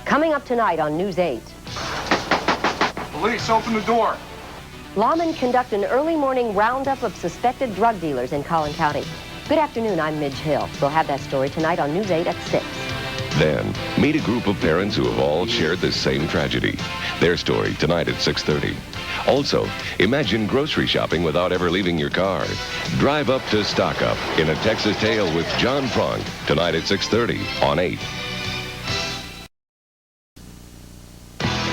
Coming up tonight on News 8. Police, open the door. Lawmen conduct an early morning roundup of suspected drug dealers in Collin County. Good afternoon, I'm Midge Hill. We'll have that story tonight on News 8 at 6. Then, meet a group of parents who have all shared the same tragedy. Their story tonight at 6:30. Also, imagine grocery shopping without ever leaving your car. Drive up to Stock Up in A Texas Tale with John Pronk tonight at 6:30 on 8.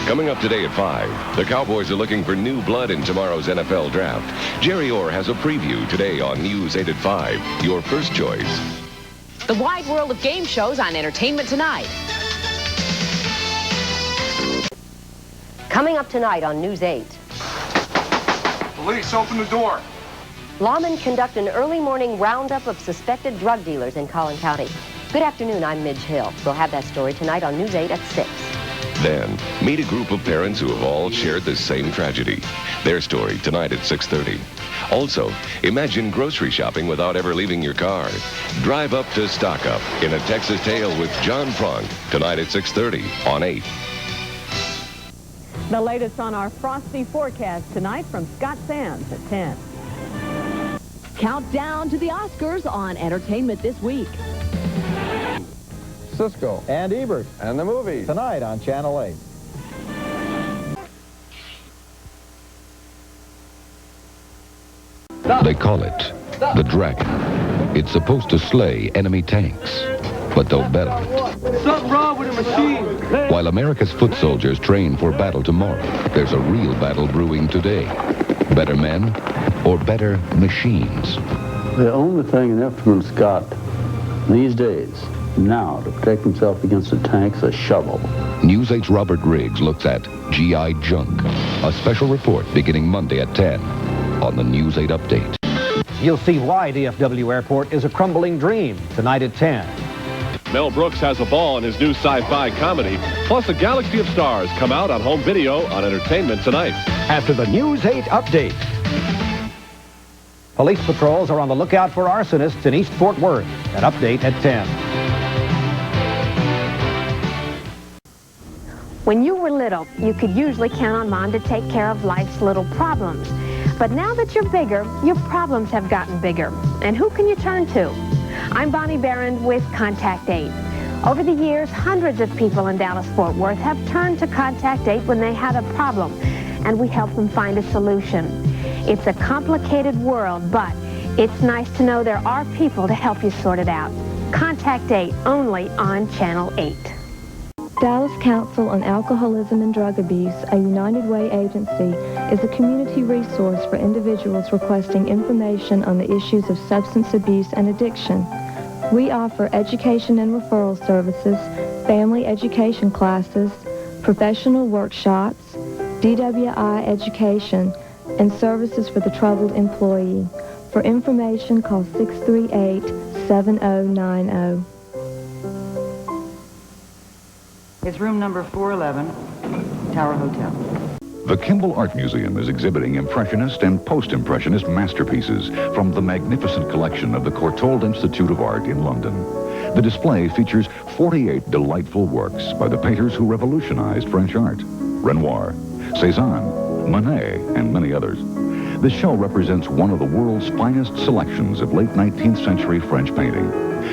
Coming up today at 5, the Cowboys are looking for new blood in tomorrow's NFL draft. Jerry Orr has a preview today on News 8 at 5, your first choice. The wide world of game shows on Entertainment Tonight. Coming up tonight on News 8. Police, open the door. Lawmen conduct an early morning roundup of suspected drug dealers in Collin County. Good afternoon, I'm Midge Hill. We'll have that story tonight on News 8 at 6. Then, meet a group of parents who have all shared the same tragedy. Their story tonight at 6:30. Also, imagine grocery shopping without ever leaving your car. Drive up to Stock Up in A Texas Tale with John Pronk tonight at 6:30 on 8. The latest on our frosty forecast tonight from Scott Sands at 10. Countdown to the Oscars on Entertainment This Week. Cisco and Ebert and the movies tonight on Channel 8. They call it the Dragon. It's supposed to slay enemy tanks, but they'll better. Something wrong with the machine. While America's foot soldiers train for battle tomorrow, there's a real battle brewing today. Better men or better machines? The only thing an infantryman's got these days now to protect himself against a tank is a shovel. News 8's Robert Riggs looks at GI Junk, a special report beginning Monday at 10 on the News 8 Update. You'll see why DFW Airport is a crumbling dream tonight at 10. Mel Brooks has a ball in his new sci-fi comedy. Plus, a galaxy of stars come out on home video on Entertainment Tonight. After the News 8 Update. Police patrols are on the lookout for arsonists in East Fort Worth. An update at 10. When you were little, you could usually count on Mom to take care of life's little problems. But now that you're bigger, your problems have gotten bigger. And who can you turn to? I'm Bonnie Barron with Contact 8. Over the years, hundreds of people in Dallas-Fort Worth have turned to Contact 8 when they had a problem, and we help them find a solution. It's a complicated world, but it's nice to know there are people to help you sort it out. Contact 8, only on Channel 8. Dallas Council on Alcoholism and Drug Abuse, a United Way agency, is a community resource for individuals requesting information on the issues of substance abuse and addiction. We offer education and referral services, family education classes, professional workshops, DWI education, and services for the troubled employee. For information, call 638-7090. It's room number 411, Tower Hotel. The Kimball Art Museum is exhibiting Impressionist and Post-Impressionist masterpieces from the magnificent collection of the Courtauld Institute of Art in London. The display features 48 delightful works by the painters who revolutionized French art: Renoir, Cézanne, Monet, and many others. This show represents one of the world's finest selections of late 19th century French painting.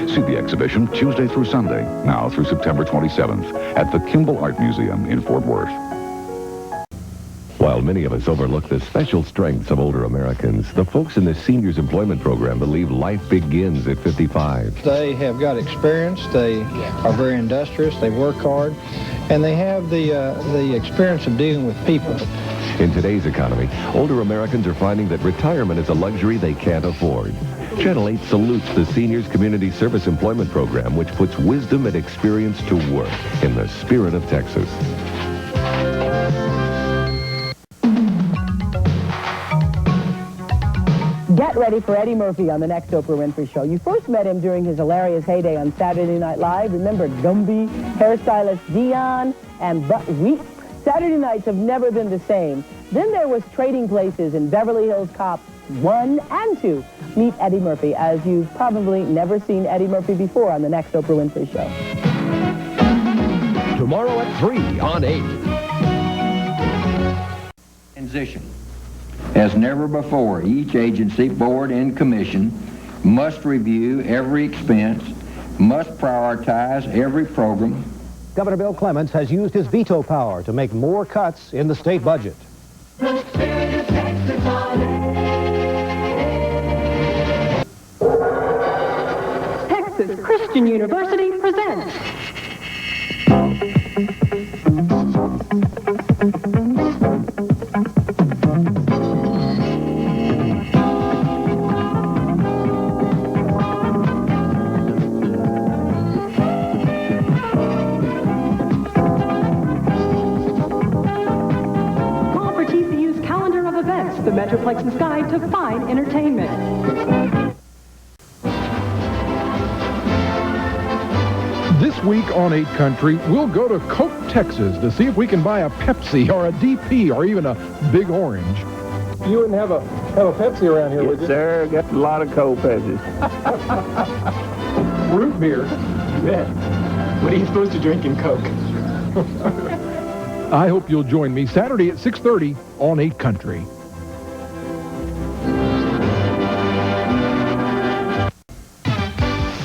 See the exhibition Tuesday through Sunday, now through September 27th, at the Kimball Art Museum in Fort Worth. While many of us overlook the special strengths of older Americans, the folks in the Seniors Employment Program believe life begins at 55. They have got experience, they are very industrious, they work hard, and they have the experience of dealing with people. In today's economy, older Americans are finding that retirement is a luxury they can't afford. Channel 8 salutes the Seniors Community Service Employment Program, which puts wisdom and experience to work in the spirit of Texas. Get ready for Eddie Murphy on the next Oprah Winfrey Show. You first met him during his hilarious heyday on Saturday Night Live. Remember Gumby, hairstylist Dion, and Butt Weep? Saturday nights have never been the same. Then there was Trading Places in Beverly Hills Cop 1 and 2. Meet Eddie Murphy, as you've probably never seen Eddie Murphy before on the next Oprah Winfrey Show. tomorrow at 3 on 8. Transition. As never before, each agency, board, and commission must review every expense, must prioritize every program. Governor Bill Clements has used his veto power to make more cuts in the state budget. Texas Christian University presents the Metroplex's Guide to Fine Entertainment. This week on 8 Country, we'll go to Coke, Texas to see if we can buy a Pepsi or a DP or even a Big Orange. You wouldn't have a Pepsi around here, would you? Sir, got a lot of cold Pepsis. Root beer? Yeah. What are you supposed to drink in Coke? I hope you'll join me Saturday at 6:30 on 8 Country.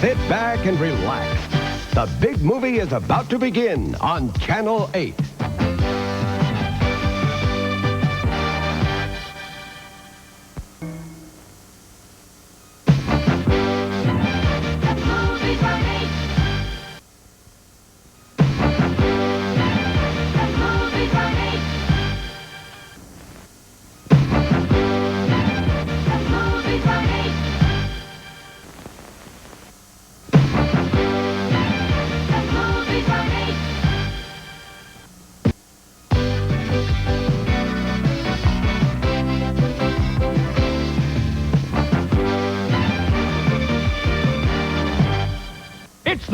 Sit back and relax. The big movie is about to begin on Channel 8.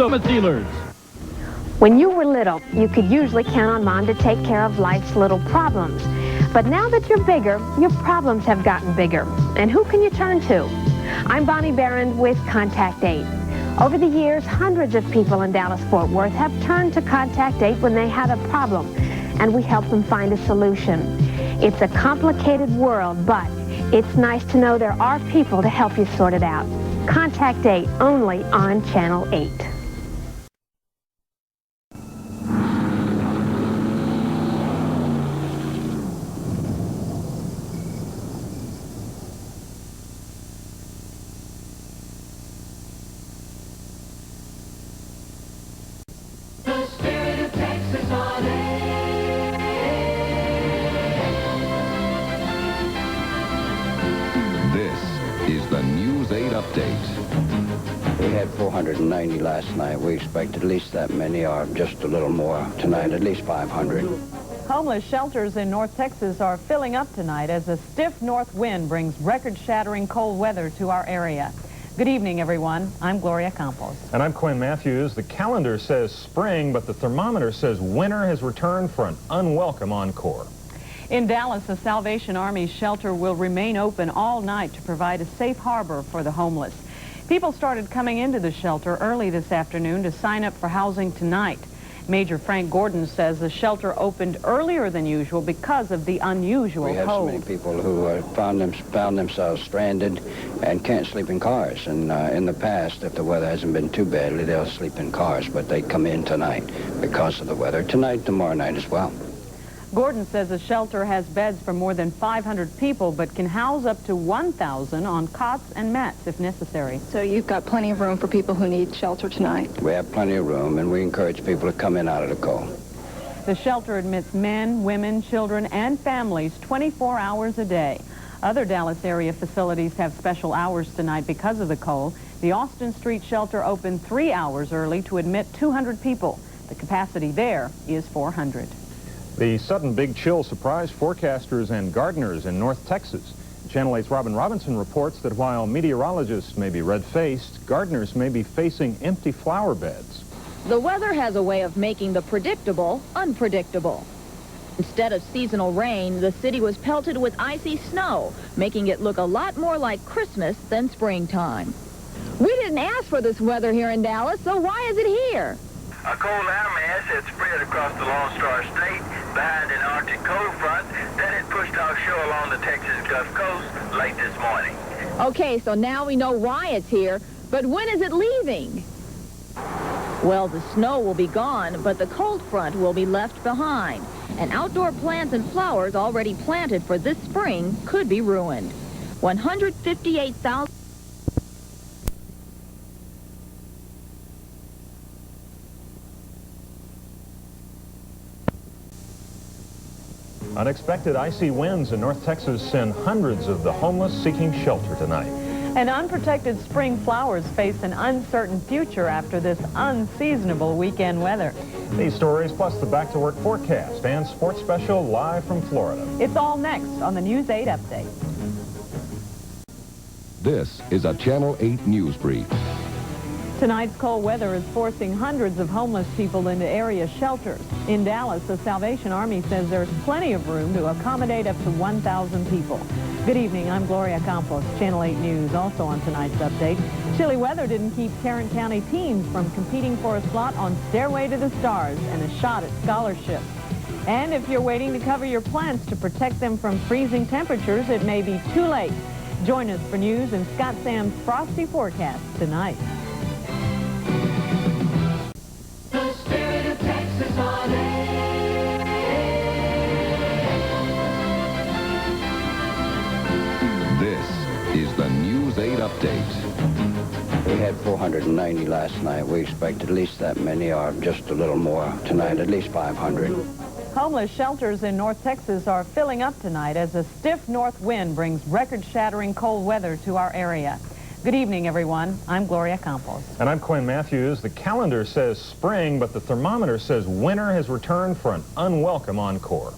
The dealers. When you were little, you could usually count on Mom to take care of life's little problems. But now that you're bigger, your problems have gotten bigger. And who can you turn to? I'm Bonnie Barron with Contact 8. Over the years, hundreds of people in Dallas-Fort Worth have turned to Contact 8 when they had a problem, and we help them find a solution. It's a complicated world, but it's nice to know there are people to help you sort it out. Contact 8, only on Channel 8. Is the News 8 update. We had 490 last night. We expect at least that many, or just a little more tonight, at least 500. Homeless shelters in North Texas are filling up tonight as a stiff north wind brings record-shattering cold weather to our area. Good evening, everyone. I'm Gloria Campos. And I'm Quinn Matthews. The calendar says spring, but the thermometer says winter has returned for an unwelcome encore. In Dallas, the Salvation Army shelter will remain open all night to provide a safe harbor for the homeless. People started coming into the shelter early this afternoon to sign up for housing tonight. Major Frank Gordon says the shelter opened earlier than usual because of the unusual cold. We have so many people who found themselves stranded and can't sleep in cars. And in the past, if the weather hasn't been too badly, they'll sleep in cars. But they come in tonight because of the weather. Tonight, tomorrow night as well. Gordon says the shelter has beds for more than 500 people, but can house up to 1,000 on cots and mats if necessary. So you've got plenty of room for people who need shelter tonight? We have plenty of room, and we encourage people to come in out of the cold. The shelter admits men, women, children, and families 24 hours a day. Other Dallas area facilities have special hours tonight because of the cold. The Austin Street shelter opened 3 hours early to admit 200 people. The capacity there is 400. The sudden big chill surprised forecasters and gardeners in North Texas. Channel 8's Robin Robinson reports that while meteorologists may be red-faced, gardeners may be facing empty flower beds. The weather has a way of making the predictable unpredictable. Instead of seasonal rain, the city was pelted with icy snow, making it look a lot more like Christmas than springtime. We didn't ask for this weather here in Dallas, so why is it here? A cold air mass had spread across the Lone Star State behind an Arctic cold front that had pushed offshore along the Texas Gulf Coast late this morning. Okay, so now we know why it's here, but when is it leaving? Well, the snow will be gone, but the cold front will be left behind. And outdoor plants and flowers already planted for this spring could be ruined. 158,000... Unexpected icy winds in North Texas send hundreds of the homeless seeking shelter tonight. And unprotected spring flowers face an uncertain future after this unseasonable weekend weather. These stories plus the back-to-work forecast and sports special live from Florida. It's all next on the News 8 Update. This is a Channel 8 News Brief. Tonight's cold weather is forcing hundreds of homeless people into area shelters. In Dallas, the Salvation Army says there's plenty of room to accommodate up to 1,000 people. Good evening, I'm Gloria Campos, Channel 8 News. Also on tonight's update, chilly weather didn't keep Tarrant County teams from competing for a slot on Stairway to the Stars and a shot at scholarships. And if you're waiting to cover your plants to protect them from freezing temperatures, it may be too late. Join us for news and Scott Sam's frosty forecast tonight. The spirit of Texas on air. This is the News 8 Update. We had 490 last night. We expect at least that many, or just a little more tonight, at least 500. Homeless shelters in North Texas are filling up tonight as a stiff north wind brings record-shattering cold weather to our area. Good evening, everyone. I'm Gloria Campos. And I'm Quinn Matthews. The calendar says spring, but the thermometer says winter has returned for an unwelcome encore.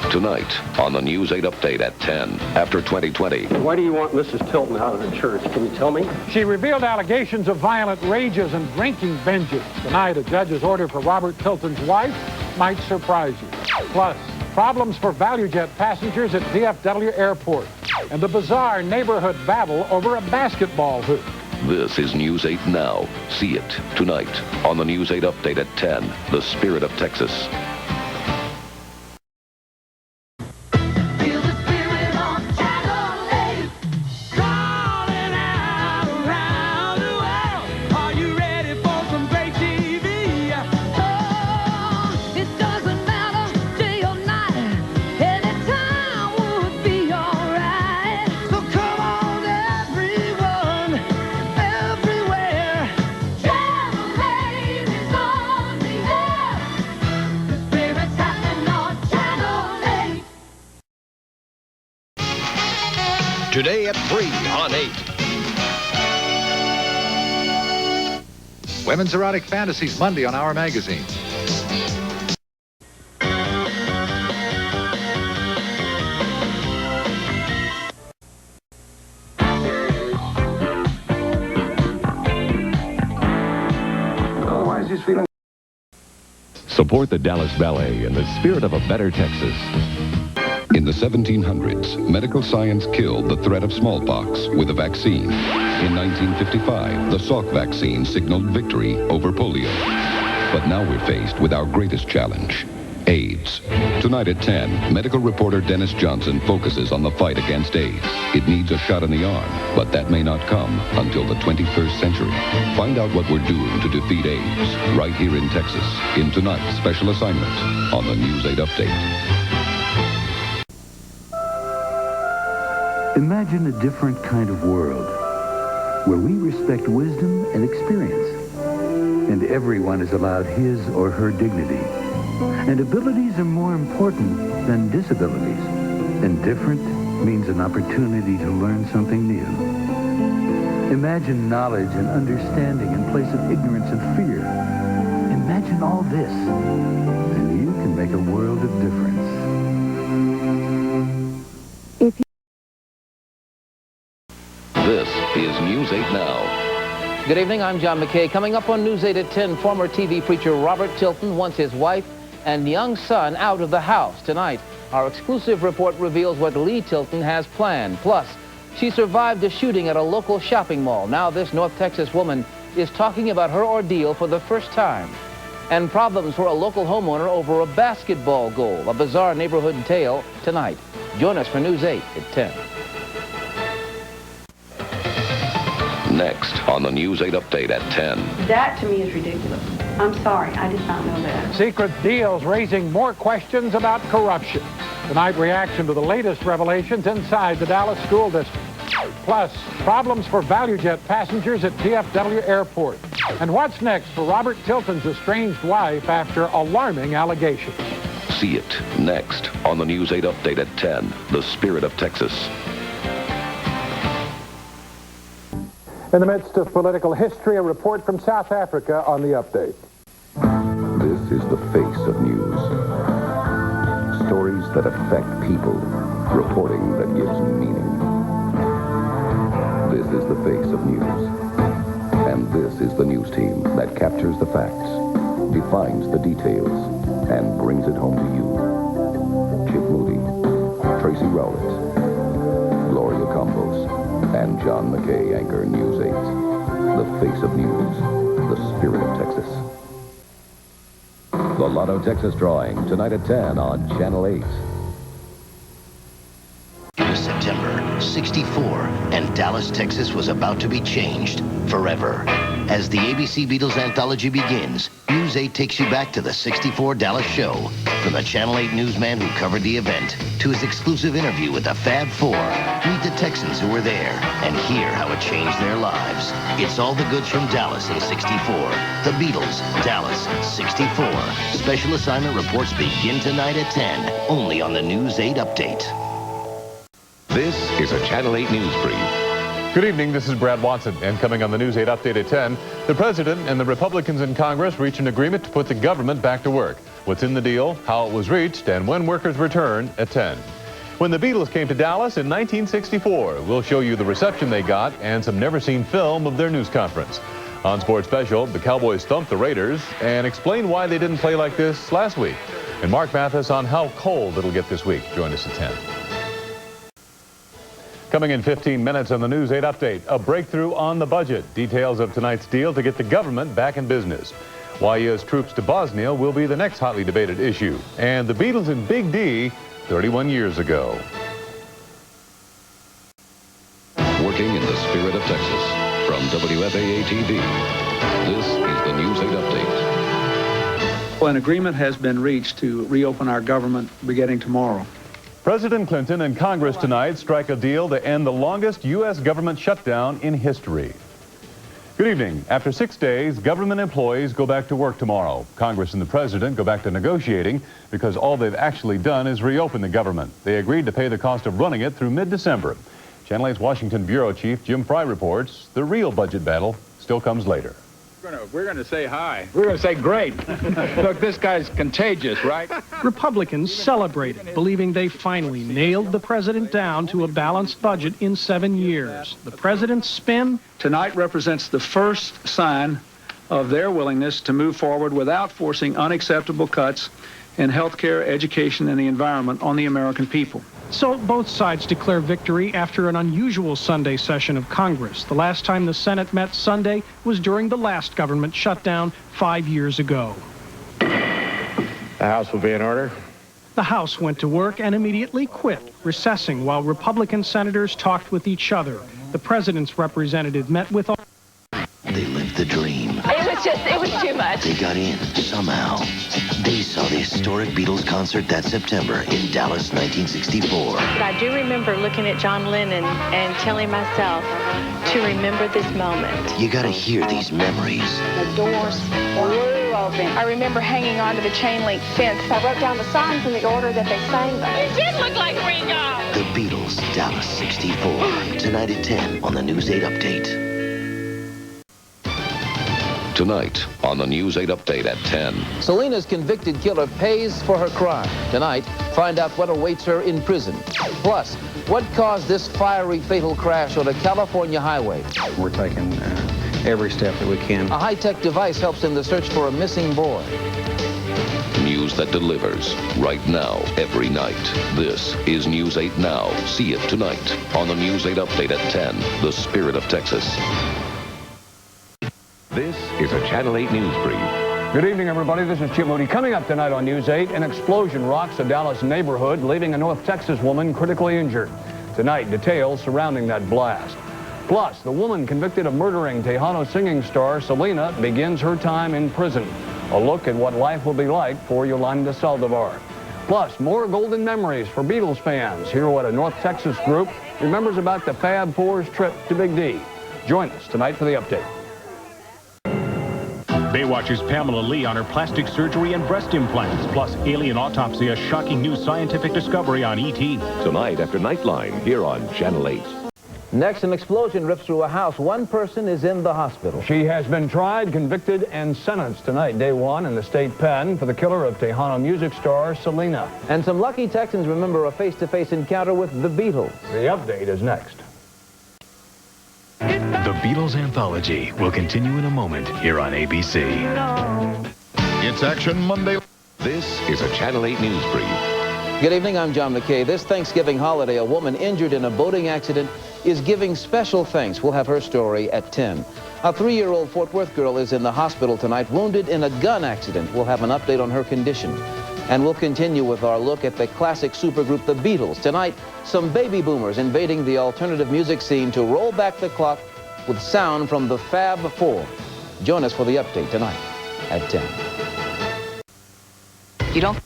Tonight on the News 8 Update at 10 after 2020. Why do you want Mrs. Tilton out of the church? Can you tell me? She revealed allegations of violent rages and drinking binges. Tonight, a judge's order for Robert Tilton's wife might surprise you. Plus, problems for ValueJet passengers at DFW Airport and the bizarre neighborhood battle over a basketball hoop. This is News 8 Now. See it tonight on the News 8 Update at 10, The Spirit of Texas. Today at 3 on 8. Women's Erotic Fantasies Monday on Our Magazine. Otherwise, he's feeling... Support the Dallas Ballet in the spirit of a better Texas. In the 1700s, medical science killed the threat of smallpox with a vaccine. In 1955, the Salk vaccine signaled victory over polio. But now we're faced with our greatest challenge, AIDS. Tonight at 10, medical reporter Dennis Johnson focuses on the fight against AIDS. It needs a shot in the arm, but that may not come until the 21st century. Find out what we're doing to defeat AIDS right here in Texas in tonight's special assignment on the News 8 Update. Imagine a different kind of world where we respect wisdom and experience, and everyone is allowed his or her dignity. And abilities are more important than disabilities, and different means an opportunity to learn something new. Imagine knowledge and understanding in place of ignorance and fear. Imagine all this, and you can make a world of difference. This is News 8 Now. Good evening, I'm John McKay. Coming up on News 8 at 10, former TV preacher Robert Tilton wants his wife and young son out of the house. Tonight, our exclusive report reveals what Lee Tilton has planned. Plus, she survived a shooting at a local shopping mall. Now this North Texas woman is talking about her ordeal for the first time. And problems for a local homeowner over a basketball goal, a bizarre neighborhood tale tonight. Join us for News 8 at 10. Next on the News 8 Update at 10. That to me is ridiculous. I'm sorry, I did not know that. Secret deals raising more questions about corruption. Tonight, reaction to the latest revelations inside the Dallas School District. Plus, problems for ValueJet passengers at DFW Airport. And what's next for Robert Tilton's estranged wife after alarming allegations? See it next on the News 8 Update at 10. The Spirit of Texas. In the midst of political history, a report from South Africa on the update. This is the face of news. Stories that affect people. Reporting that gives meaning. This is the face of news. And this is the news team that captures the facts, defines the details, and brings it home to you. Chip Moody, Tracy Rowlett, Gloria Campos, and John McKay anchor News 8. The face of news, the spirit of Texas. The Lotto Texas drawing tonight at 10 on Channel 8. It was September '64, and Dallas, Texas was about to be changed forever. As the ABC Beatles anthology begins, News 8 takes you back to the '64 Dallas show. From the Channel 8 newsman who covered the event to his exclusive interview with the Fab Four, meet the Texans who were there and hear how it changed their lives. It's all the goods from Dallas in '64. The Beatles, Dallas, '64. Special assignment reports begin tonight at 10, only on the News 8 Update. This is a Channel 8 News Brief. Good evening, this is Brad Watson, and coming on the News 8 Update at 10, the President and the Republicans in Congress reached an agreement to put the government back to work. What's in the deal, how it was reached, and when workers return at 10. When the Beatles came to Dallas in 1964, we'll show you the reception they got and some never-seen film of their news conference. On Sports Special, the Cowboys thumped the Raiders and explain why they didn't play like this last week. And Mark Mathis on how cold it'll get this week. Join us at 10. Coming in 15 minutes on the News 8 Update, a breakthrough on the budget. Details of tonight's deal to get the government back in business. Why U.S. troops to Bosnia will be the next hotly debated issue. And the Beatles and Big D 31 years ago. Working in the spirit of Texas. From WFAA-TV, this is the News 8 Update. Well, an agreement has been reached to reopen our government beginning tomorrow. President Clinton and Congress tonight strike a deal to end the longest U.S. government shutdown in history. Good evening. After 6 days, government employees go back to work tomorrow. Congress and the President go back to negotiating because all they've actually done is reopen the government. They agreed to pay the cost of running it through mid-December. Channel 8's Washington Bureau Chief Jim Fry reports the real budget battle still comes later. We're going to say hi. We're going to say great. Look, this guy's contagious, right? Republicans celebrated, believing they finally nailed the president down to a balanced budget in 7 years. The president's spin? Tonight represents the first sign of their willingness to move forward without forcing unacceptable cuts in health care, education, and the environment on the American people. So both sides declare victory after an unusual Sunday session of Congress. The last time the Senate met Sunday was during the last government shutdown 5 years ago. The House will be in order. The House went to work and immediately quit, recessing while Republican senators talked with each other. The president's representative met with all. They lived the dream. It was too much. They got in somehow. They saw the historic Beatles concert that September in Dallas, 1964. But I do remember looking at John Lennon and telling myself to remember this moment. You gotta hear these memories. The doors flew open. I remember hanging onto the chain link fence. I wrote down the songs in the order that they sang them. It did look like Ringo. The Beatles, Dallas, 64. Tonight at 10 on the News 8 Update. Tonight on the News 8 Update at 10. Selena's convicted killer pays for her crime. Tonight, find out what awaits her in prison. Plus, what caused this fiery fatal crash on a California highway? We're taking every step that we can. A high-tech device helps in the search for a missing boy. News that delivers right now, every night. This is News 8 Now. See it tonight on the News 8 Update at 10. The Spirit of Texas. This is a Channel 8 News Brief. Good evening, everybody. This is Chip Moody. Coming up tonight on News 8, an explosion rocks a Dallas neighborhood, leaving a North Texas woman critically injured. Tonight, details surrounding that blast. Plus, the woman convicted of murdering Tejano singing star Selena begins her time in prison. A look at what life will be like for Yolanda Saldivar. Plus, more golden memories for Beatles fans. Hear what a North Texas group remembers about the Fab Four's trip to Big D. Join us tonight for the update. Baywatch's Pamela Lee on her plastic surgery and breast implants. Plus, alien autopsy, a shocking new scientific discovery on E.T. Tonight after Nightline here on Channel 8. Next, an explosion rips through a house. One person is in the hospital. She has been tried, convicted, and sentenced tonight, day one, in the state pen for the killer of Tejano music star Selena. And some lucky Texans remember a face-to-face encounter with the Beatles. The update is next. The Beatles Anthology will continue in a moment here on ABC. It's Action Monday. This is a Channel 8 News Brief. Good evening, I'm John McKay. This Thanksgiving holiday, a woman injured in a boating accident is giving special thanks. We'll have her story at 10. A 3-year-old Fort Worth girl is in the hospital tonight, wounded in a gun accident. We'll have an update on her condition. And we'll continue with our look at the classic supergroup, the Beatles. Tonight, some baby boomers invading the alternative music scene to roll back the clock with sound from the Fab Four. Join us for the update tonight at 10. You don't...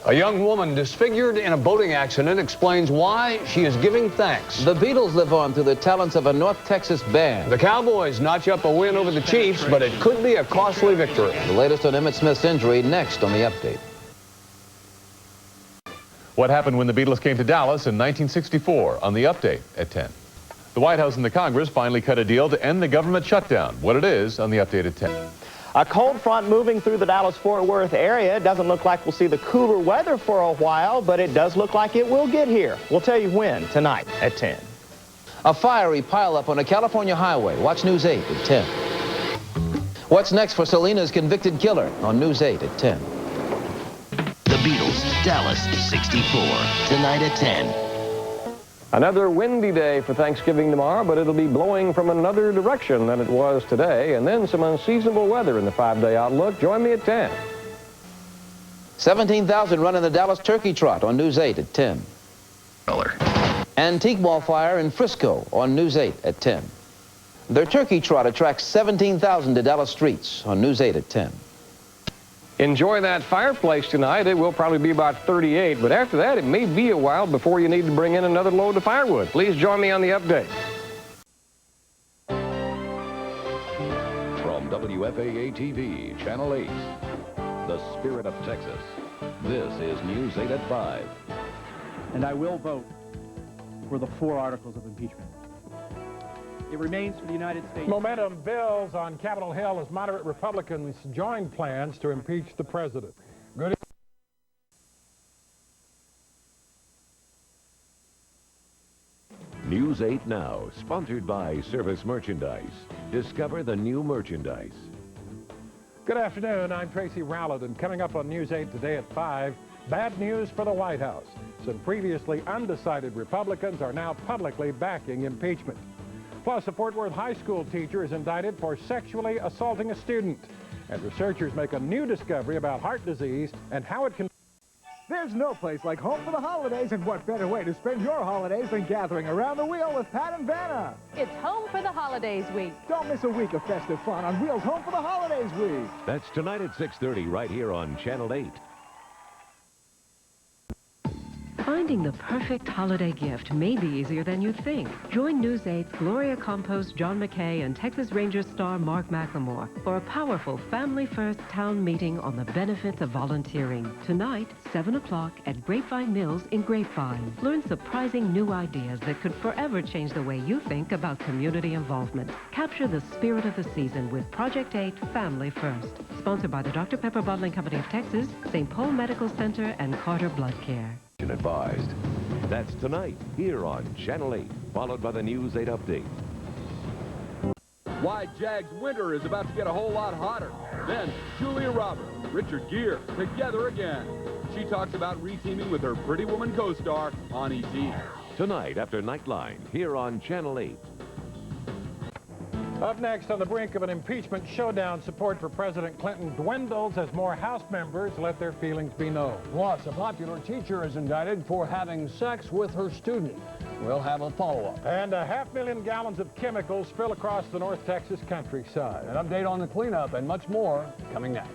A young woman disfigured in a boating accident explains why she is giving thanks. The Beatles live on through the talents of a North Texas band. The Cowboys notch up a win over the Chiefs, but it could be a costly victory. The latest on Emmett Smith's injury next on the update. What happened when the Beatles came to Dallas in 1964 on the update at 10. The White House and the Congress finally cut a deal to end the government shutdown. What it is on the update at 10. A cold front moving through the Dallas-Fort Worth area. It doesn't look like we'll see the cooler weather for a while, but it does look like it will get here. We'll tell you when tonight at 10. A fiery pileup on a California highway. Watch News 8 at 10. What's next for Selena's convicted killer on News 8 at 10. The Beatles, Dallas 64, tonight at 10. Another windy day for Thanksgiving tomorrow, but it'll be blowing from another direction than it was today, and then some unseasonable weather in the 5-day outlook. Join me at 10. 17,000 running the Dallas Turkey Trot on News 8 at 10. Antique Ball Fire in Frisco on News 8 at 10. Their Turkey Trot attracts 17,000 to Dallas streets on News 8 at 10. Enjoy that fireplace tonight. It will probably be about 38, but after that, it may be a while before you need to bring in another load of firewood. Please join me on the update. From WFAA-TV, Channel 8, the spirit of Texas. This is News 8 at 5. And I will vote for the 4 articles of impeachment. It remains for the United States. Momentum builds on Capitol Hill as moderate Republicans join plans to impeach the president. Good. News 8 Now, sponsored by Service Merchandise. Discover the new merchandise. Good afternoon. I'm Tracy Rowland, and coming up on News 8 today at 5, bad news for the White House. Some previously undecided Republicans are now publicly backing impeachment. Plus, a Fort Worth high school teacher is indicted for sexually assaulting a student. And researchers make a new discovery about heart disease and how it can... There's no place like home for the holidays, and what better way to spend your holidays than gathering around the wheel with Pat and Vanna. It's Home for the Holidays week. Don't miss a week of festive fun on Wheels Home for the Holidays week. That's tonight at 6:30 right here on Channel 8. Finding the perfect holiday gift may be easier than you think. Join News 8's Gloria Compost, John McKay, and Texas Rangers star Mark McLemore for a powerful family-first town meeting on the benefits of volunteering. Tonight, 7 o'clock at Grapevine Mills in Grapevine. Learn surprising new ideas that could forever change the way you think about community involvement. Capture the spirit of the season with Project 8 Family First. Sponsored by the Dr. Pepper Bottling Company of Texas, St. Paul Medical Center, and Carter Blood Care. Advised. That's tonight here on Channel 8, followed by the News 8 update. Why Jags winter is about to get a whole lot hotter. Then Julia Roberts, Richard Gere, together again. She talks about re-teaming with her Pretty Woman co-star on E.T. Tonight after Nightline here on Channel 8. Up next, on the brink of an impeachment showdown, support for President Clinton dwindles as more House members let their feelings be known. Plus, a popular teacher is indicted for having sex with her student. We'll have a follow-up. And 500,000 gallons of chemicals spill across the North Texas countryside. An update on the cleanup and much more coming next.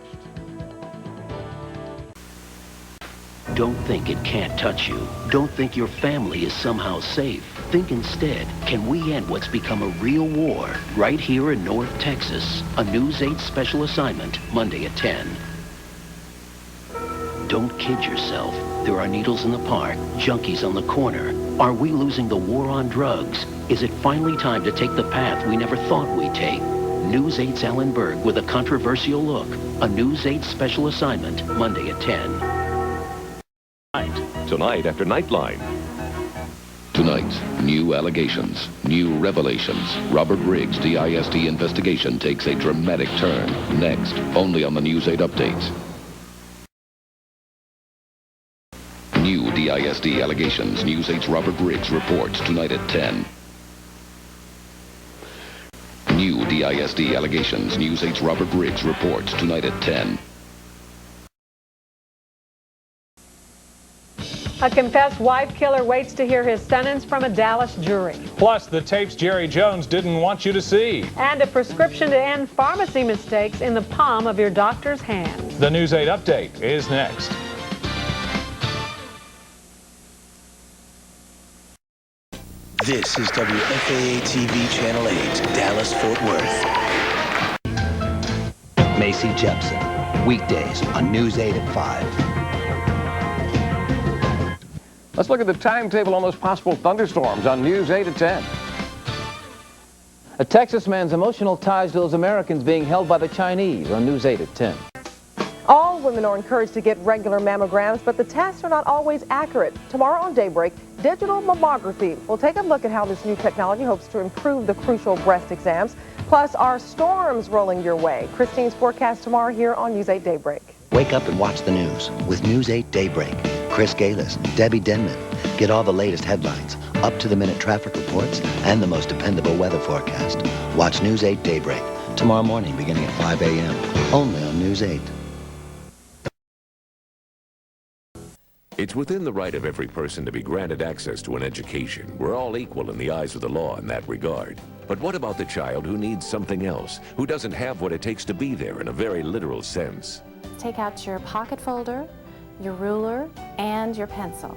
Don't think it can't touch you. Don't think your family is somehow safe. Think instead, can we end what's become a real war right here in North Texas? A News 8 special assignment, Monday at 10. Don't kid yourself. There are needles in the park, junkies on the corner. Are we losing the war on drugs? Is it finally time to take the path we never thought we'd take? News 8's Alan Berg with a controversial look. A News 8 special assignment, Monday at 10. Tonight after Nightline. Tonight, new allegations, new revelations. Robert Riggs' DISD investigation takes a dramatic turn. Next, only on the News 8 updates. New DISD allegations. News 8's Robert Riggs reports tonight at 10. New DISD allegations. News 8's Robert Riggs reports tonight at 10. A confessed wife killer waits to hear his sentence from a Dallas jury. Plus, the tapes Jerry Jones didn't want you to see. And a prescription to end pharmacy mistakes in the palm of your doctor's hand. The News 8 update is next. This is WFAA-TV Channel 8, Dallas-Fort Worth. Macy Jepson, weekdays on News 8 at 5. Let's look at the timetable on those possible thunderstorms on News 8 at 10. A Texas man's emotional ties to those Americans being held by the Chinese on News 8 at 10. All women are encouraged to get regular mammograms, but the tests are not always accurate. Tomorrow on Daybreak, digital mammography. We'll take a look at how this new technology hopes to improve the crucial breast exams. Plus, are storms rolling your way? Christine's forecast tomorrow here on News 8 Daybreak. Wake up and watch the news with News 8 Daybreak. Chris Galis, Debbie Denman. Get all the latest headlines, up-to-the-minute traffic reports, and the most dependable weather forecast. Watch News 8 Daybreak tomorrow morning beginning at 5 a.m. only on News 8. It's within the right of every person to be granted access to an education. We're all equal in the eyes of the law in that regard. But what about the child who needs something else, who doesn't have what it takes to be there in a very literal sense? Take out your pocket folder, your ruler, and your pencil.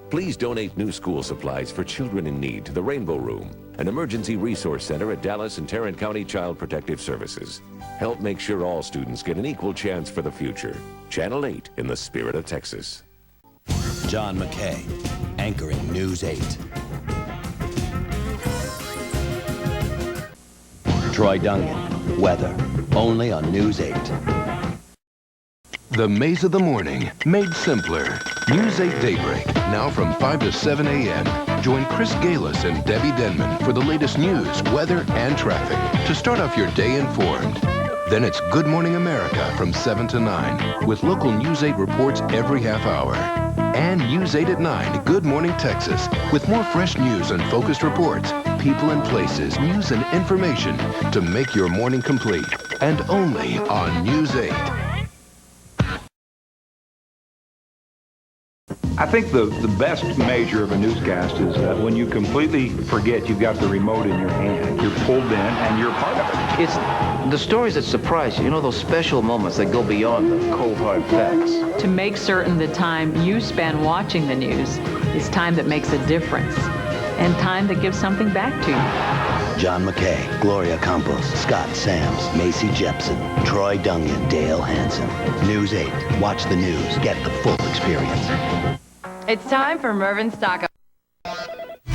Please donate new school supplies for children in need to the Rainbow Room, an emergency resource center at Dallas and Tarrant County Child Protective Services. Help make sure all students get an equal chance for the future. Channel 8 in the spirit of Texas. John McKay, anchoring News 8. Troy Dungan, weather, only on News 8. The maze of the morning, made simpler. News 8 Daybreak, now from 5 to 7 a.m. Join Chris Galis and Debbie Denman for the latest news, weather, and traffic to start off your day informed. Then it's Good Morning America from 7 to 9 with local News 8 reports every half hour. And News 8 at 9, Good Morning Texas, with more fresh news and focused reports, people and places, news and information to make your morning complete. And only on News 8. I think the best measure of a newscast is when you completely forget you've got the remote in your hand. You're pulled in and you're part of it. It's the stories that surprise you, those special moments that go beyond the cold hard facts. To make certain the time you spend watching the news is time that makes a difference and time that gives something back to you. John McKay, Gloria Campos, Scott Sams, Macy Jepson, Troy Dungan, Dale Hansen. News 8. Watch the news. Get the full experience. It's time for Mervyn Stocko.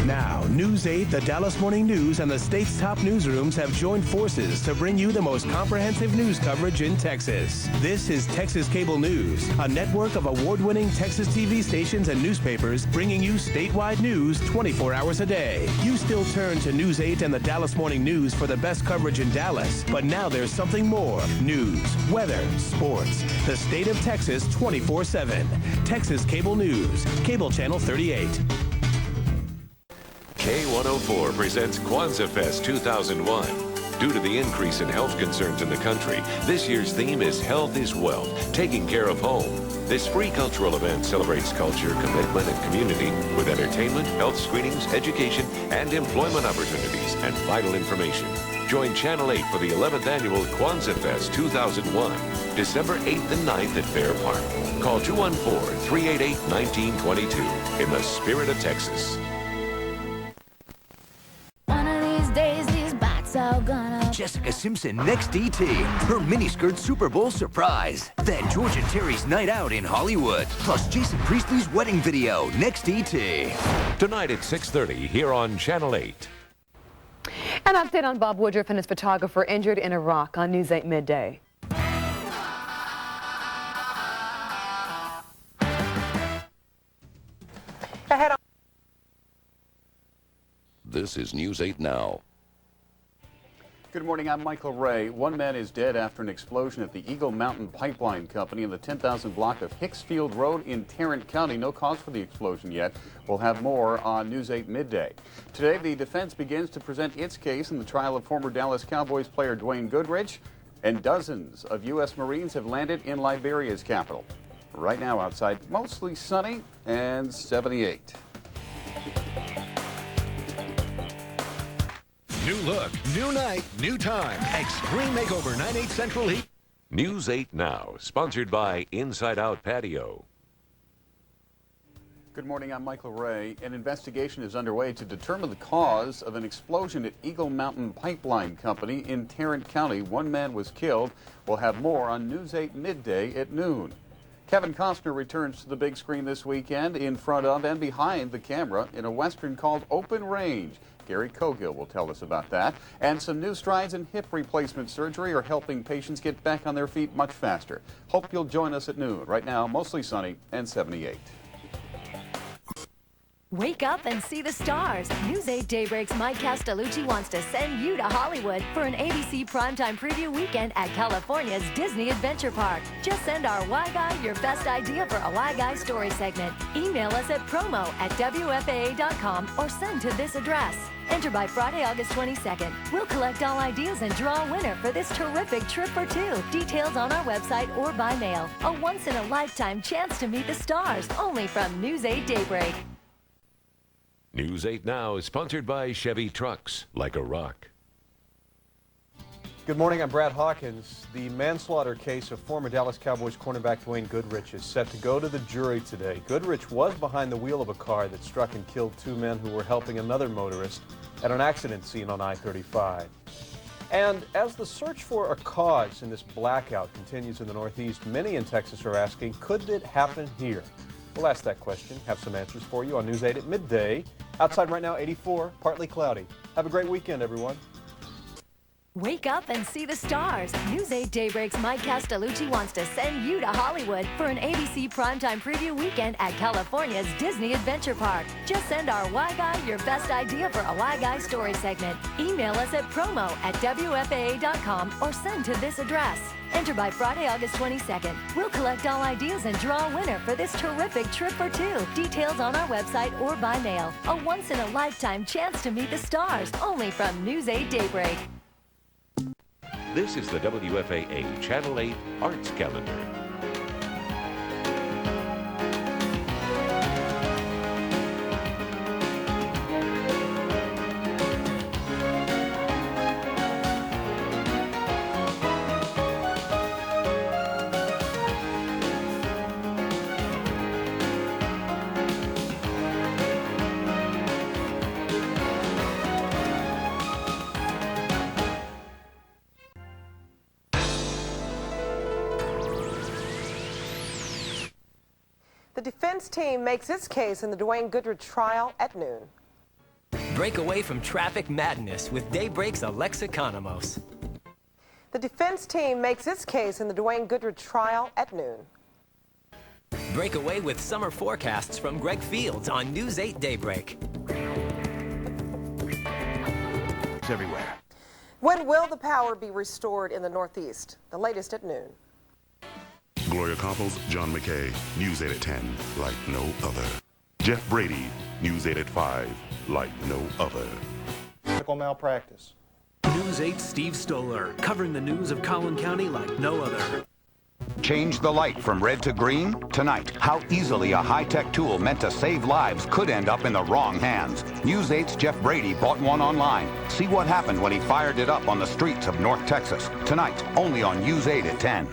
Now, News 8, the Dallas Morning News, and the state's top newsrooms have joined forces to bring you the most comprehensive news coverage in Texas. This is Texas Cable News, a network of award-winning Texas TV stations and newspapers bringing you statewide news 24 hours a day. You still turn to News 8 and the Dallas Morning News for the best coverage in Dallas, but now there's something more. News, weather, sports, the state of Texas 24/7. Texas Cable News, Cable Channel 38. K104 presents Kwanzaa Fest 2001. Due to the increase in health concerns in the country, this year's theme is Health is Wealth, taking care of home. This free cultural event celebrates culture, commitment, and community with entertainment, health screenings, education, and employment opportunities and vital information. Join Channel 8 for the 11th annual Kwanzaa Fest 2001, December 8th and 9th at Fair Park. Call 214-388-1922 in the spirit of Texas. One of these days, these bikes are gonna... Jessica Simpson next ET, her miniskirt Super Bowl surprise. Then George and Terry's night out in Hollywood. Plus Jason Priestley's wedding video next ET. Tonight at 6:30 here on Channel 8. An update on Bob Woodruff and his photographer injured in Iraq on News 8 midday. Ahead on. This is News 8 Now. Good morning, I'm Michael Ray. One man is dead after an explosion at the Eagle Mountain Pipeline Company in the 10,000 block of Hicksfield Road in Tarrant County. No cause for the explosion yet. We'll have more on News 8 midday. Today, the defense begins to present its case in the trial of former Dallas Cowboys player Dwayne Goodrich, and dozens of U.S. Marines have landed in Liberia's capital. Right now outside, mostly sunny and 78. New look, new night, new time. Extreme Makeover 9/8 Central Heat. News 8 Now, sponsored by Inside Out Patio. Good morning, I'm Michael Ray. An investigation is underway to determine the cause of an explosion at Eagle Mountain Pipeline Company in Tarrant County. One man was killed. We'll have more on News 8 midday at noon. Kevin Costner returns to the big screen this weekend in front of and behind the camera in a Western called Open Range. Gary Cogill will tell us about that. And some new strides in hip replacement surgery are helping patients get back on their feet much faster. Hope you'll join us at noon. Right now, mostly sunny and 78. Wake up and see the stars. News 8 Daybreak's Mike Castellucci wants to send you to Hollywood for an ABC primetime preview weekend at California's Disney Adventure Park. Just send our Why Guy your best idea for a Why Guy story segment. Email us at promo@WFAA.com or send to this address. Enter by Friday, August 22nd. We'll collect all ideas and draw a winner for this terrific trip for two. Details on our website or by mail. A once-in-a-lifetime chance to meet the stars, only from News 8 Daybreak. News 8 Now is sponsored by Chevy Trucks, like a rock. Good morning, I'm Brad Hawkins. The manslaughter case of former Dallas Cowboys cornerback Dwayne Goodrich is set to go to the jury today. Goodrich was behind the wheel of a car that struck and killed two men who were helping another motorist at an accident scene on I-35. And as the search for a cause in this blackout continues in the Northeast, many in Texas are asking, could it happen here? We'll ask that question, have some answers for you on News 8 at midday. Outside right now, 84, partly cloudy. Have a great weekend, everyone. Wake up and see the stars. News 8 Daybreak's Mike Castellucci wants to send you to Hollywood for an ABC primetime preview weekend at California's Disney Adventure Park. Just send our Why Guy your best idea for a Why Guy story segment. Email us at promo@WFAA.com or send to this address. Enter by Friday, August 22nd. We'll collect all ideas and draw a winner for this terrific trip for two. Details on our website or by mail. A once-in-a-lifetime chance to meet the stars, only from News 8 Daybreak. This is the WFAA Channel 8 Arts Calendar. The defense team makes its case in the Dwayne Goodrich trial at noon. Break away from traffic madness with Daybreak's Alexa Economos. The defense team makes its case in the Dwayne Goodrich trial at noon. Break away with summer forecasts from Greg Fields on News 8 Daybreak. Everywhere. When will the power be restored in the Northeast? The latest at noon. Gloria Campos, John McKay, News 8 at 10, like no other. Jeff Brady, News 8 at 5, like no other. Medical malpractice. News 8's Steve Stoller, covering the news of Collin County like no other. Change the light from red to green? Tonight, how easily a high-tech tool meant to save lives could end up in the wrong hands. News 8's Jeff Brady bought one online. See what happened when he fired it up on the streets of North Texas. Tonight, only on News 8 at 10.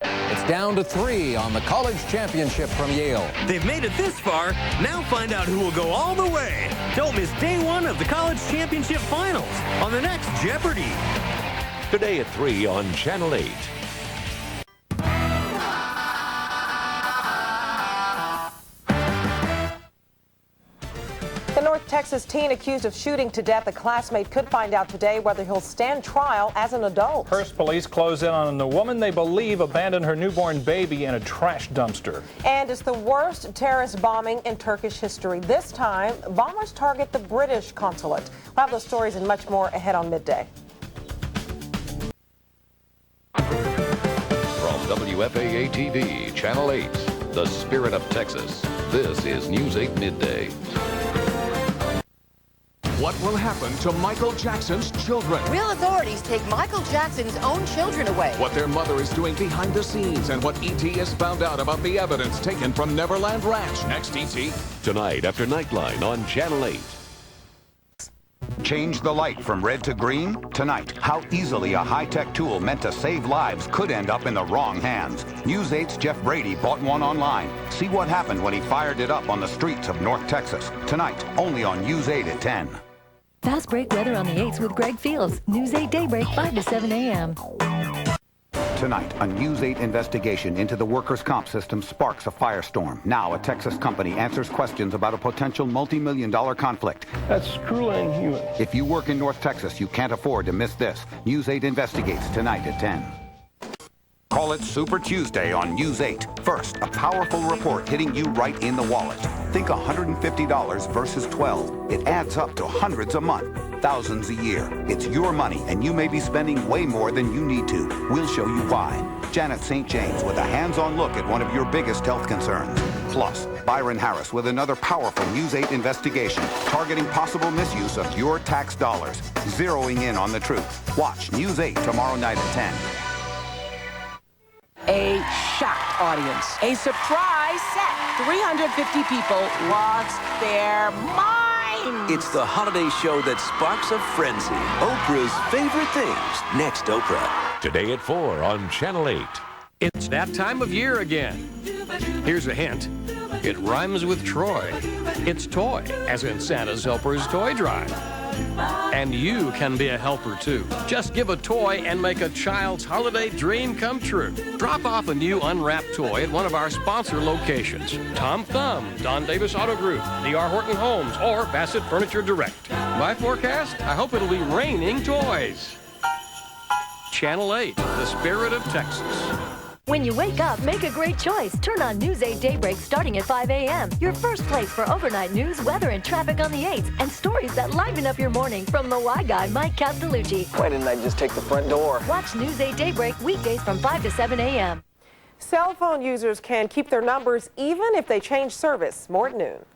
It's down to 3 on the college championship from Yale. They've made it this far. Now find out who will go all the way. Don't miss day 1 of the college championship finals on the next Jeopardy! Today at 3 on Channel 8. The North Texas teen accused of shooting to death a classmate could find out today whether he'll stand trial as an adult. Hearst police close in on the woman they believe abandoned her newborn baby in a trash dumpster. And it's the worst terrorist bombing in Turkish history. This time, bombers target the British consulate. We'll have those stories and much more ahead on Midday. From WFAA-TV, Channel 8, the spirit of Texas, this is News 8 Midday. What will happen to Michael Jackson's children? Real authorities take Michael Jackson's own children away. What their mother is doing behind the scenes and what E.T. has found out about the evidence taken from Neverland Ranch. Next, E.T. Tonight after Nightline on Channel 8. Change the light from red to green? Tonight, how easily a high-tech tool meant to save lives could end up in the wrong hands. News 8's Jeff Brady bought one online. See what happened when he fired it up on the streets of North Texas. Tonight, only on News 8 at 10. Fast break weather on the 8s with Greg Fields. News 8 Daybreak, 5 to 7 a.m. Tonight, a News 8 investigation into the workers' comp system sparks a firestorm. Now, a Texas company answers questions about a potential multi-million-dollar conflict. That's cruel and inhuman. If you work in North Texas, you can't afford to miss this. News 8 investigates tonight at 10. Call it Super Tuesday on News 8. First, a powerful report hitting you right in the wallet. Think $150 versus $12. It adds up to hundreds a month, thousands a year. It's your money, and you may be spending way more than you need to. We'll show you why. Janet St. James with a hands-on look at one of your biggest health concerns. Plus, Byron Harris with another powerful News 8 investigation targeting possible misuse of your tax dollars, zeroing in on the truth. Watch News 8 tomorrow night at 10. A shocked audience. A surprise set. 350 people lost their minds. It's the holiday show that sparks a frenzy. Oprah's favorite things. Next, Oprah. Today at 4 on Channel 8. It's that time of year again. Here's a hint. It rhymes with Troy. It's toy, as in Santa's Helper's Toy Drive. And you can be a helper too. Just give a toy and make a child's holiday dream come true. Drop off a new unwrapped toy at one of our sponsor locations. Tom Thumb, Don Davis Auto Group, D.R. Horton Homes, or Bassett Furniture Direct. My forecast? I hope it'll be raining toys. Channel 8, the spirit of Texas. When you wake up, make a great choice. Turn on News 8 Daybreak starting at 5 a.m. Your first place for overnight news, weather, and traffic on the 8s, and stories that liven up your morning from the Y Guy, Mike Castellucci. Why didn't I just take the front door? Watch News 8 Daybreak weekdays from 5 to 7 a.m. Cell phone users can keep their numbers even if they change service. More at noon.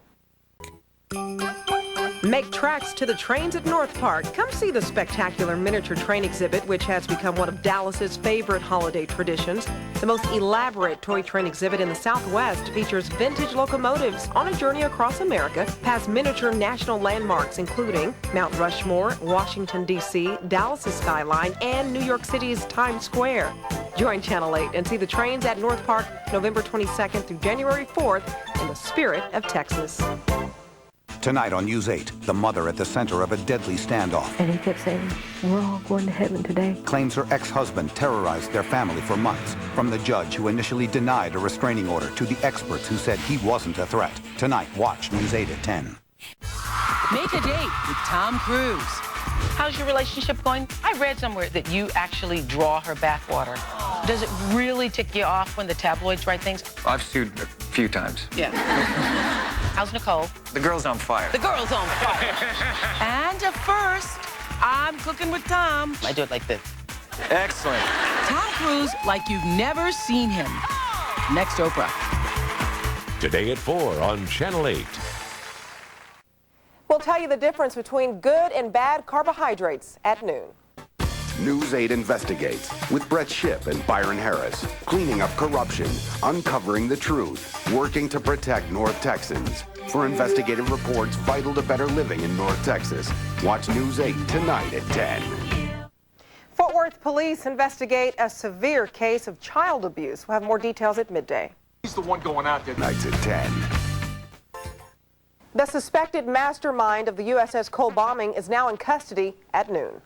Make tracks to the trains at North Park. Come see the spectacular miniature train exhibit, which has become one of Dallas's favorite holiday traditions. The most elaborate toy train exhibit in the Southwest features vintage locomotives on a journey across America past miniature national landmarks, including Mount Rushmore, Washington, D.C., Dallas's skyline, and New York City's Times Square. Join Channel 8 and see the trains at North Park November 22nd through January 4th in the spirit of Texas. Tonight on News 8, the mother at the center of a deadly standoff. And he kept saying, we're all going to heaven today. Claims her ex-husband terrorized their family for months. From the judge who initially denied a restraining order to the experts who said he wasn't a threat. Tonight, watch News 8 at 10. Make a date with Tom Cruise. How's your relationship going? I read somewhere that you actually draw her bathwater. Does it really tick you off when the tabloids write things? I've sued a few times. Yeah. How's Nicole? The girl's on fire. The girl's on fire. And a first, I'm cooking with Tom. I do it like this. Excellent. Tom Cruise like you've never seen him. Next, Oprah. Today at 4 on Channel 8. We'll tell you the difference between good and bad carbohydrates at noon. News 8 Investigates with Brett Shipp and Byron Harris. Cleaning up corruption, uncovering the truth, working to protect North Texans. For investigative reports vital to better living in North Texas, watch News 8 tonight at 10. Fort Worth police investigate a severe case of child abuse. We'll have more details at midday. He's the one going out there. Nights at 10. The suspected mastermind of the USS Cole bombing is now in custody at noon.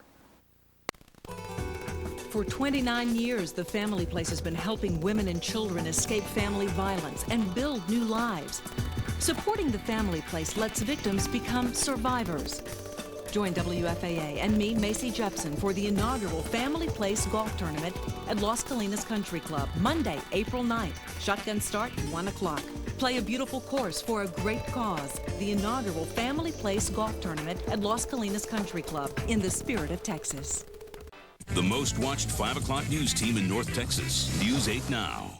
For 29 years, the Family Place has been helping women and children escape family violence and build new lives. Supporting the Family Place lets victims become survivors. Join WFAA and me, Macy Jepson, for the inaugural Family Place Golf Tournament at Las Colinas Country Club, Monday, April 9th. Shotgun start at 1 o'clock. Play a beautiful course for a great cause. The inaugural Family Place Golf Tournament at Las Colinas Country Club in the spirit of Texas. The most watched 5 o'clock news team in North Texas, News 8 Now.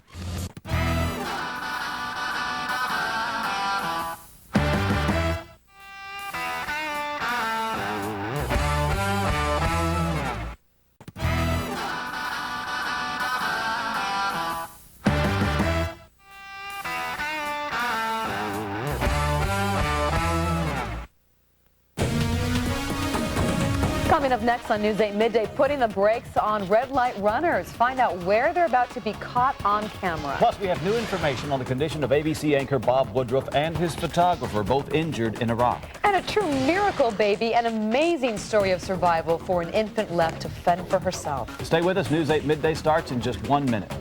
Coming up next on News 8 Midday, putting the brakes on red light runners. Find out where they're about to be caught on camera. Plus, we have new information on the condition of ABC anchor Bob Woodruff and his photographer, both injured in Iraq. And a true miracle baby, an amazing story of survival for an infant left to fend for herself. Stay with us. News 8 Midday starts in just 1 minute.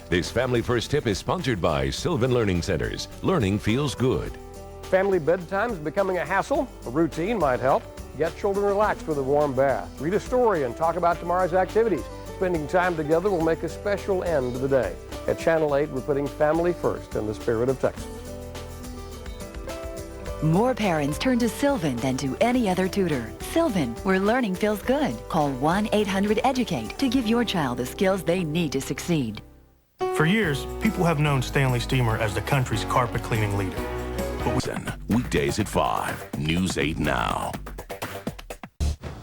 This Family First Tip is sponsored by Sylvan Learning Centers. Learning feels good. Family bedtime is becoming a hassle. A routine might help. Get children relaxed with a warm bath. Read a story and talk about tomorrow's activities. Spending time together will make a special end to the day. At Channel 8, we're putting family first in the spirit of Texas. More parents turn to Sylvan than to any other tutor. Sylvan, where learning feels good. Call 1-800-EDUCATE to give your child the skills they need to succeed. For years, people have known Stanley Steamer as the country's carpet cleaning leader. Weekdays at 5, News 8 Now.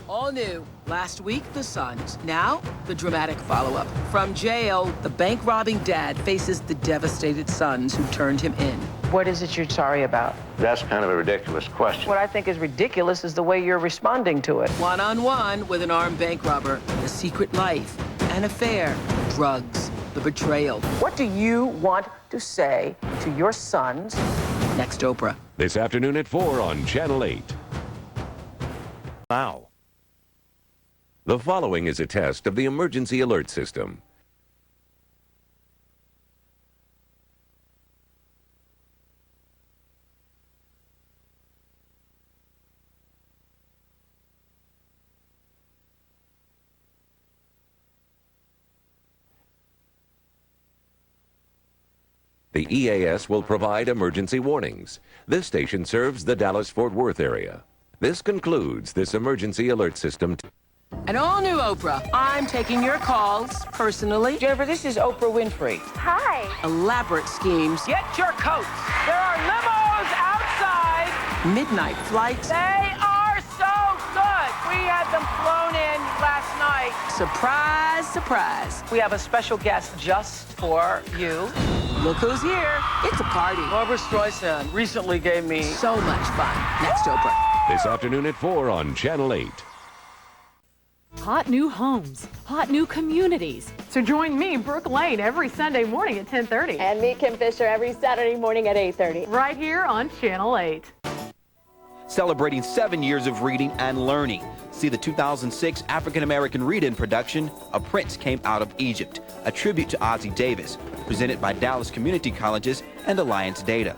All new. Last week, the Suns. Now, the dramatic follow-up. From jail, the bank-robbing dad faces the devastated sons who turned him in. What is it you're sorry about? That's kind of a ridiculous question. What I think is ridiculous is the way you're responding to it. One-on-one with an armed bank robber, the secret life, an affair, drugs, the betrayal. What do you want to say to your sons? Next, Oprah. This afternoon at 4 on Channel 8. Now. The following is a test of the emergency alert system. The EAS will provide emergency warnings. This station serves the Dallas-Fort Worth area. This concludes this emergency alert system. An all-new Oprah. I'm taking your calls personally. Jennifer, this is Oprah Winfrey. Hi. Elaborate schemes. Get your coats. There are limos outside. Midnight flights. They are so good. We had them flown in last night. Surprise, surprise. We have a special guest just for you. Look who's here. It's a party. Barbara Streisand recently gave me so much fun. Next, Oprah. This afternoon at 4 on Channel 8. Hot new homes, hot new communities. So join me, Brooke Lane, every Sunday morning at 10:30. And me, Kim Fisher, every Saturday morning at 8:30. Right here on Channel 8. Celebrating 7 years of reading and learning. See the 2006 African-American read-in production, A Prince Came Out of Egypt, a tribute to Ossie Davis, presented by Dallas Community Colleges and Alliance Data.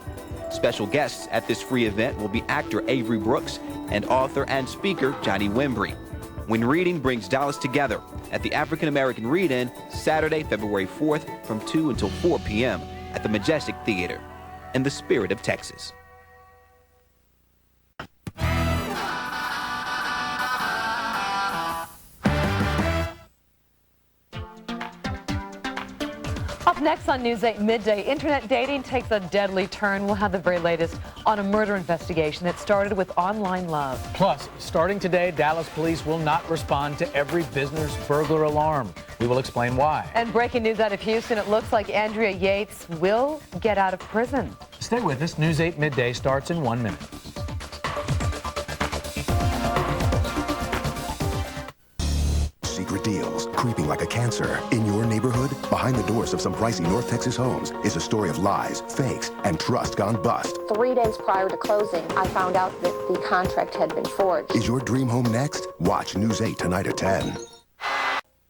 Special guests at this free event will be actor Avery Brooks and author and speaker Johnny Wimbrey. When reading brings Dallas together at the African American Read-In, Saturday, February 4th from 2 until 4 p.m. at the Majestic Theater, in the spirit of Texas. Up next on News 8 Midday. Internet dating takes a deadly turn. We'll have the very latest on a murder investigation that started with online love. Plus, starting today, Dallas police will not respond to every business burglar alarm. We will explain why. And breaking news out of Houston, it looks like Andrea Yates will get out of prison. Stay with us. News 8 Midday starts in 1 minute. Secret deals creeping like a cancer in your neighborhood. Behind the doors of some pricey North Texas homes is a story of lies, fakes, and trust gone bust. 3 days prior to closing, I found out that the contract had been forged. Is your dream home next? Watch News 8 tonight at 10.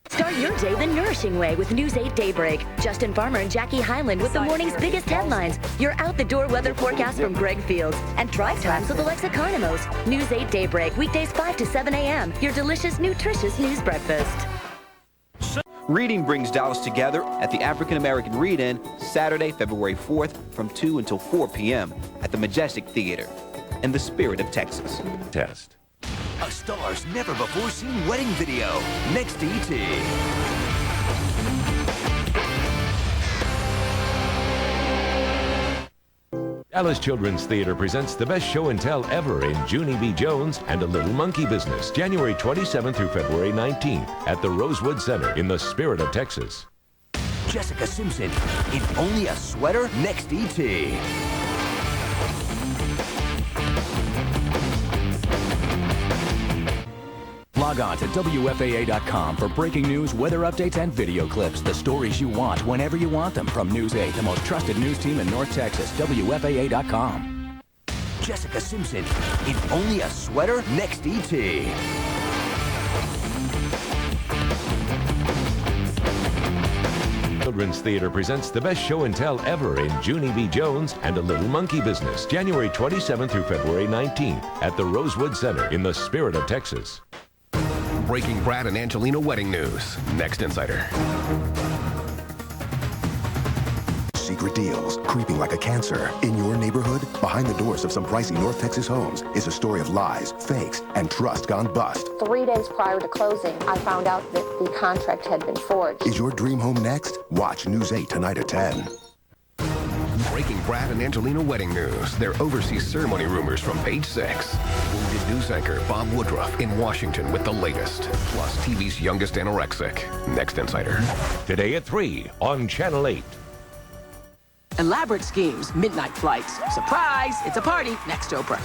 Start your day the nourishing way with News 8 Daybreak. Justin Farmer and Jackie Hyland with the morning's biggest headlines. Your out-the-door weather forecast from Greg Fields. And drive times with Alexa Carnamos. News 8 Daybreak, weekdays 5 to 7 a.m. Your delicious, nutritious news breakfast. Reading brings Dallas together at the African American Read-In Saturday, February 4th from 2 until 4 p.m. at the Majestic Theater in the spirit of Texas. Test. A star's never-before-seen wedding video. Next ET. Dallas Children's Theater presents the best show and tell ever in Junie B. Jones and a Little Monkey Business, January 27th through February 19th at the Rosewood Center in the spirit of Texas. Jessica Simpson in Only a Sweater. Next ET. Log on to WFAA.com for breaking news, weather updates, and video clips. The stories you want whenever you want them from News 8, the most trusted news team in North Texas. WFAA.com. Jessica Simpson in Only a Sweater. Next ET. Children's Theater presents the best show and tell ever in Junie B. Jones and a Little Monkey Business, January 27th through February 19th at the Rosewood Center in the spirit of Texas. Breaking Brad and Angelina wedding news. Next Insider. Secret deals creeping like a cancer in your neighborhood. Behind the doors of some pricey North Texas homes is a story of lies, fakes, and trust gone bust. 3 days prior to closing, I found out that the contract had been forged. Is your dream home next? Watch News 8 tonight at 10. Breaking Brad and Angelina wedding news. Their overseas ceremony rumors from Page 6. Wounded news anchor Bob Woodruff in Washington with the latest. Plus TV's youngest anorexic. Next Insider. Today at 3 on Channel 8. Elaborate schemes, midnight flights. Surprise, it's a party. Next Oprah.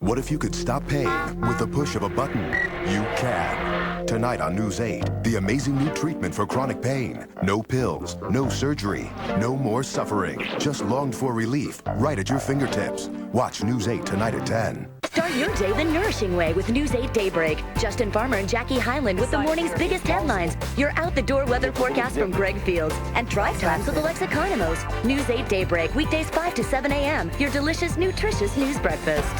What if you could stop pain with the push of a button? You can. Tonight on News 8, the amazing new treatment for chronic pain. No pills, no surgery, no more suffering. Just longed-for relief right at your fingertips. Watch News 8 tonight at 10. Start your day the nourishing way with News 8 Daybreak. Justin Farmer and Jackie Hyland with the morning's biggest headlines. Your out-the-door weather forecast from Greg Fields. And drive times with Alexa Carnamos. News 8 Daybreak, weekdays 5 to 7 a.m. Your delicious, nutritious news breakfast.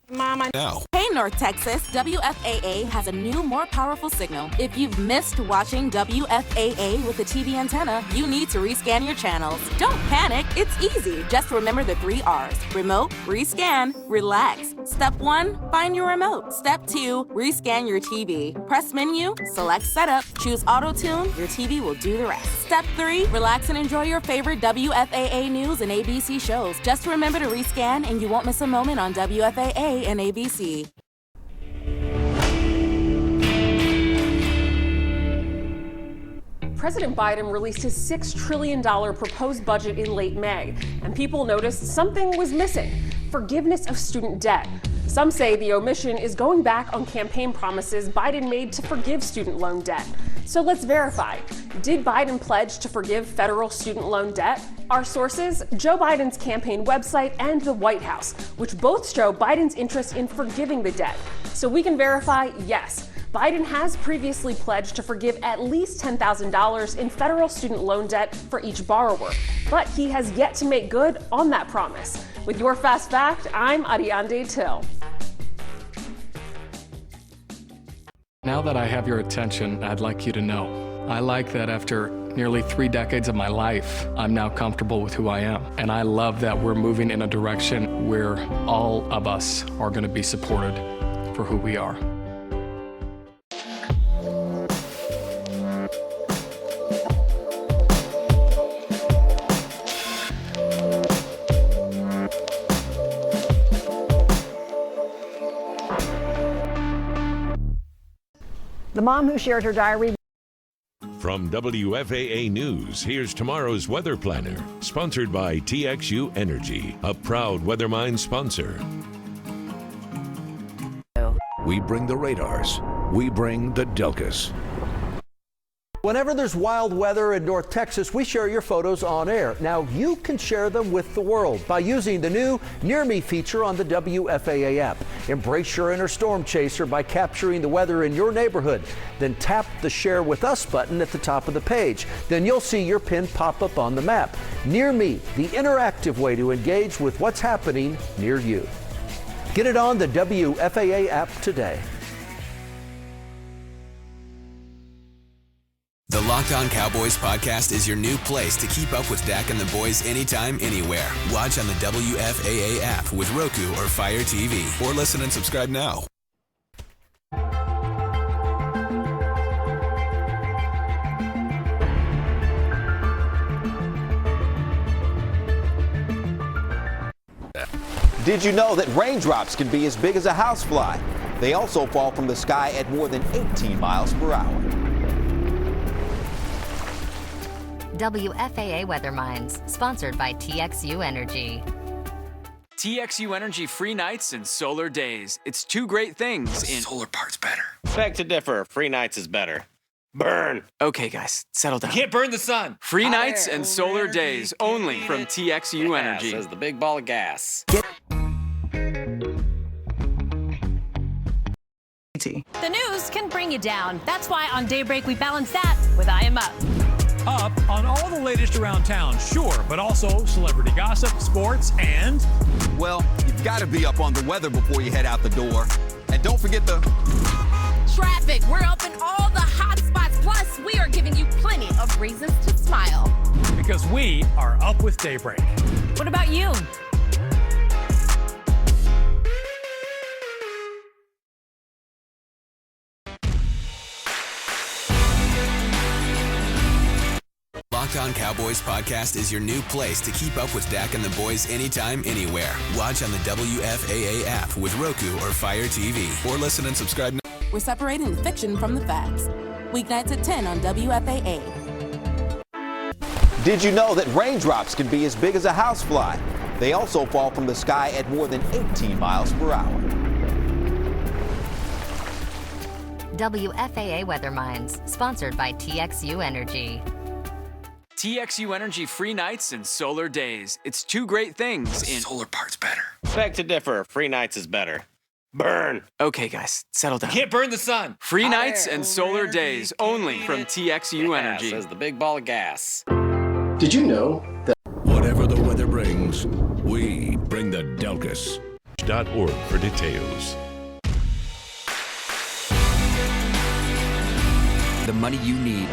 Mama. Now. Hey, North Texas. WFAA has a new, more powerful signal. If you've missed watching WFAA with a TV antenna, you need to rescan your channels. Don't panic. It's easy. Just remember the 3 R's. Remote, rescan, relax. Step 1, find your remote. Step 2, rescan your TV. Press menu, select setup, choose auto-tune. Your TV will do the rest. Step 3, relax and enjoy your favorite WFAA news and ABC shows. Just remember to rescan and you won't miss a moment on WFAA and ABC. President Biden released his $6 trillion proposed budget in late May, and people noticed something was missing: forgiveness of student debt. Some say the omission is going back on campaign promises Biden made to forgive student loan debt. So let's verify. Did Biden pledge to forgive federal student loan debt? Our sources, Joe Biden's campaign website and the White House, which both show Biden's interest in forgiving the debt. So we can verify, yes, Biden has previously pledged to forgive at least $10,000 in federal student loan debt for each borrower, but he has yet to make good on that promise. With your Fast Fact, I'm Ariande Till. Now that I have your attention, I'd like you to know, I like that after nearly 3 decades of my life, I'm now comfortable with who I am. And I love that we're moving in a direction where all of us are going to be supported for who we are. mom who shared her diary. From WFAA News, here's tomorrow's Weather Planner, sponsored by TXU Energy, a proud Weathermind sponsor. We bring the radars. We bring the Delcas. Whenever there's wild weather in North Texas, we share your photos on air. Now you can share them with the world by using the new Near Me feature on the WFAA app. Embrace your inner storm chaser by capturing the weather in your neighborhood. Then tap the Share With Us button at the top of the page. Then you'll see your pin pop up on the map. Near Me, the interactive way to engage with what's happening near you. Get it on the WFAA app today. The Locked On Cowboys podcast is your new place to keep up with Dak and the boys anytime, anywhere. Watch on the WFAA app with Roku or Fire TV. Or listen and subscribe now. Did you know that raindrops can be as big as a housefly? They also fall from the sky at more than 18 miles per hour. WFAA Weather Minds, sponsored by TXU Energy. TXU Energy free nights and solar days. It's two great things in... Solar part's better. Beg to differ. Free nights is better. Burn. Okay, guys, settle down. Can't burn the sun. Free nights and solar days only from TXU Energy. Says the big ball of gas. The news can bring you down. That's why on Daybreak we balance that with I Am Up. Up on all the latest around town, sure, but also celebrity gossip, sports, and... Well, you've got to be up on the weather before you head out the door. And don't forget the... Traffic. We're up in all the hot spots. Plus, we are giving you plenty of reasons to smile. Because we are up with Daybreak. What about you? Locked On Cowboys podcast is your new place to keep up with Dak and the boys anytime, anywhere. Watch on the WFAA app with Roku or Fire TV. Or listen and subscribe now. We're separating the fiction from the facts. Weeknights at 10 on WFAA. Did you know that raindrops can be as big as a housefly? They also fall from the sky at more than 18 miles per hour. WFAA Weather Minds, sponsored by TXU Energy. TXU Energy free nights and solar days. It's two great things in... Solar part's better. Beg to differ. Free nights is better. Burn. Okay, guys, settle down. Can't burn the sun. Free nights and solar days only from TXU Energy. Says the big ball of gas. Did you know that... Whatever the weather brings, we bring the Delcas.org for details. The money you need.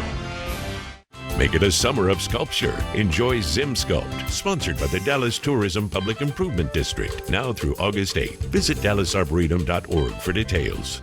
Make it a summer of sculpture. Enjoy Zim Sculpt, sponsored by the Dallas Tourism Public Improvement District. Now through August 8th. Visit DallasArboretum.org for details.